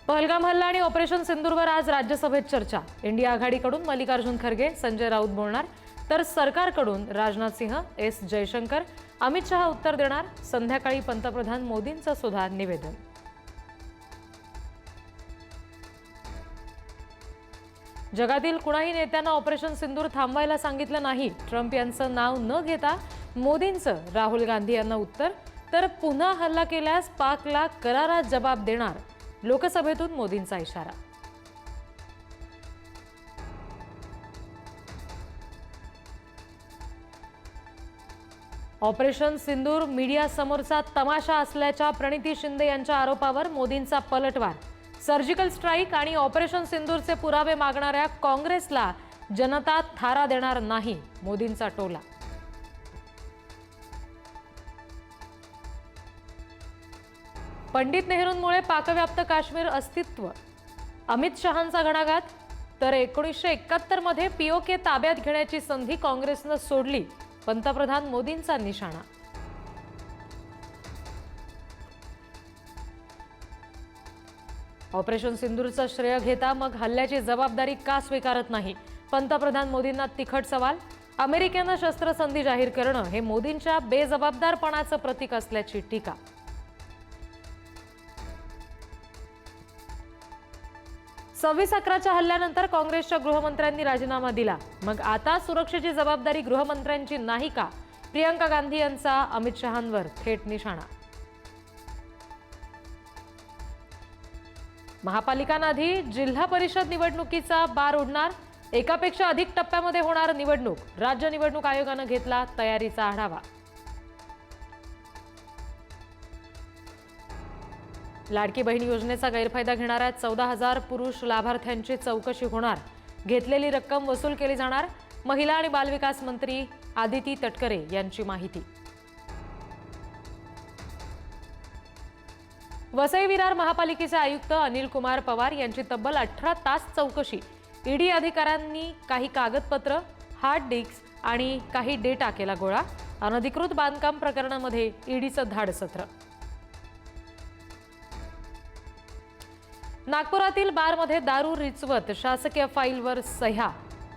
पहलगाम हल्ला आणि ऑपरेशन सिंदूरवर आज राज्यसभेत चर्चा। इंडिया आघाडीकडून मल्लिकार्जुन खरगे, संजय राऊत बोलणार, तर सरकारकडून राजनाथ सिंह, एस जयशंकर, अमित शहा उत्तर देणार। संध्याकाळी पंतप्रधान मोदींचं सुद्धा निवेदन। जगातील कुणाही नेत्यांना ऑपरेशन सिंदूर थांबवायला सांगितलं नाही। ट्रम्प यांचं नाव न घेता मोदींचं राहुल गांधी यांना उत्तर, तर पुन्हा हल्ला केल्यास पाकला करारात जबाब देणार। लोकसभेतून मोदींचा इशारा। ऑपरेशन सिंदूर मीडिया समोरचा तमाशा असल्याच्या प्रणिती शिंदे यांच्या आरोपावर मोदींचा पलटवार। सर्जिकल स्ट्राईक आणि ऑपरेशन सिंदूरचे पुरावे मागणाऱ्या काँग्रेसला जनता थारा देणार नाही, मोदींचा टोला। पंडित नेहरूंमुळे पाकव्याप्त काश्मीर अस्तित्व, अमित शहांचा घणाघात, तर 1971 मध्ये पीओके ताब्यात घेण्याची संधी काँग्रेसनं सोडली, पंतप्रधान मोदींचा निशाणा। ऑपरेशन सिंदूरचं श्रेय घेता मग हल्ल्याची जबाबदारी का स्वीकारत नाही, पंतप्रधान मोदींना तिखट सवाल। अमेरिकेनं शस्त्रसंधी जाहीर करणं हे मोदींच्या बेजबाबदारपणाचं प्रतीक असल्याची टीका। 26/11च्या हल्ल्यानंतर काँग्रेसच्या गृहमंत्र्यांनी राजीनामा दिला, मग आता सुरक्षेची जबाबदारी गृहमंत्र्यांची नाही का? प्रियंका गांधी यांचा अमित शहांवर थेट निशाणा। महापालिकांआधी जिल्हा परिषद निवडणुकीचा बार उडणार, एकापेक्षा अधिक टप्प्यामध्ये होणार निवडणूक। राज्य निवडणूक आयोगानं घेतला तयारीचा आढावा। लाडकी बहीण योजनेचा गैरफायदा घेणाऱ्या 14,000 पुरुष लाभार्थ्यांची चौकशी होणार, घेतलेली रक्कम वसूल केली जाणार। महिला आणि बालविकास मंत्री आदिती तटकरे यांची माहिती। वसई विरार महापालिकेचे आयुक्त अनिल कुमार पवार यांची तब्बल 18 तास चौकशी। ईडी अधिकाऱ्यांनी काही कागदपत्र, हार्ड डिस्क आणि काही डेटा केला गोळा। अनधिकृत बांधकाम प्रकरणामध्ये ईडीचं धाडसत्र। नागपुरातील बारमध्ये दारू रिचवत शासकीय फाईलवर सह्या।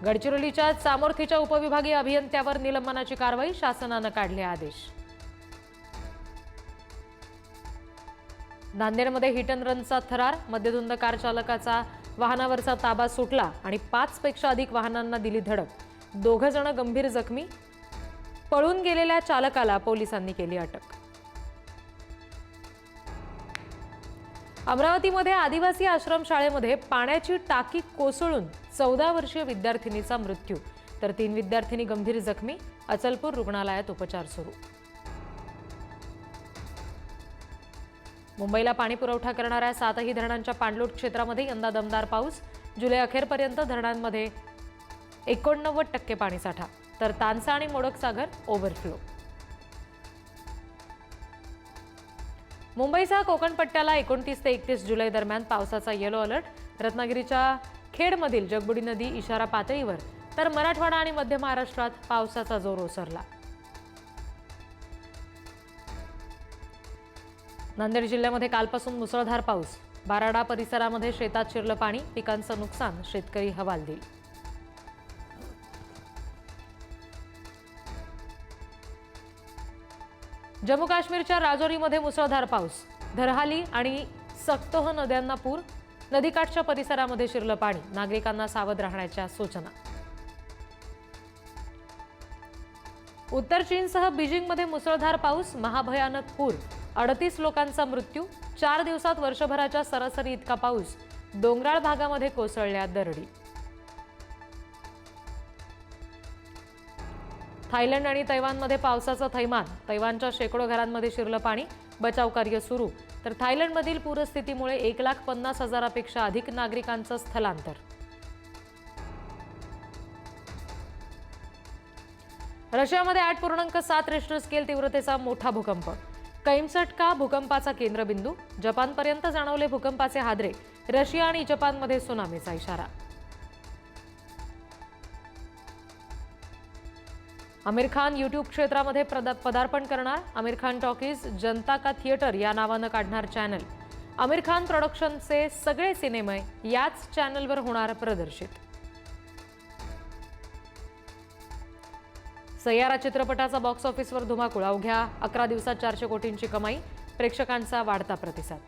गडचिरोलीच्या चामोर्थीच्या उपविभागीय अभियंत्यावर निलंबनाची कारवाई, शासनानं काढले आदेश। नांदेडमध्ये हिट अँड रनचा थरार, मद्यधुंद कार चालकाचा वाहनावरचा ताबा सुटला आणि 5 पेक्षा अधिक वाहनांना दिली धडक। 2 जण गंभीर जखमी, पळून गेलेल्या चालकाला पोलिसांनी केली अटक। अमरावतीमध्ये आदिवासी आश्रमशाळेमध्ये पाण्याची टाकी कोसळून 14 वर्षीय विद्यार्थिनीचा मृत्यू, तर 3 विद्यार्थिनी गंभीर जखमी। अचलपूर रुग्णालयात उपचार सुरू। मुंबईला पाणी पुरवठा करणाऱ्या 7ही धरणांच्या पाणलोट क्षेत्रामध्ये यंदा दमदार पाऊस। जुलै अखेरपर्यंत धरणांमध्ये 89% पाणीसाठा, तर तानसा आणि मोडक सागर ओव्हरफ्लो। मुंबईसह कोकण पट्ट्याला 29 ते 31 जुलै दरम्यान पावसाचा येलो अलर्ट। रत्नागिरीच्या खेडमधील जगबुडी नदी इशारा पातळीवर, तर मराठवाडा आणि मध्य महाराष्ट्रात पावसाचा जोर ओसरला। नांदेड जिल्ह्यामध्ये कालपासून मुसळधार पाऊस। बाराडा परिसरामध्ये शेतात शिरलं पाणी, पिकांचं नुकसान, शेतकरी हवालदिल। जम्मू काश्मीरच्या राजौरीमध्ये मुसळधार पाऊस। धरहाली आणि सक्तोह नद्यांना पूर, नदीकाठच्या परिसरामध्ये शिरलं पाणी, नागरिकांना सावध राहण्याच्या सूचना। उत्तर चीनसह बीजिंगमध्ये मुसळधार पाऊस, महाभयानक पूर, 38 लोकांचा मृत्यू। 4 दिवसात वर्षभराच्या सरासरी इतका पाऊस, डोंगराळ भागामध्ये कोसळल्या दरडी। थायलंड आणि तैवानमध्ये पावसाचं थैमान, तैवानच्या शेकडो घरांमध्ये शिरलं पाणी, बचाव कार्य सुरू, तर थायलंडमधील पूरस्थितीमुळे 1,50,000पेक्षा अधिक नागरिकांचं स्थलांतर। रशियामध्ये 8.7 रिश्टर स्केल तीव्रतेचा मोठा भूकंप, कैमचटका भूकंपाचा केंद्रबिंदू। जपानपर्यंत जाणवले भूकंपाचे हादरे, रशिया आणि जपानमध्ये त्सुनामीचा इशारा। आमिर खान यूट्यूब क्षेत्रामध्ये पदार्पण करणार। आमिर खान टॉकीज, जनता का थिएटर या नावानं काढणार चॅनल। आमिर खान प्रोडक्शनचे सगळे सिनेमे याच चॅनलवर होणार प्रदर्शित. सय्यारा चित्रपटाचा बॉक्स ऑफिसवर धुमाकूळ. अवघ्या 11 दिवसात 400 कोटींची कमाई. प्रेक्षकांचा वाढता प्रतिसाद.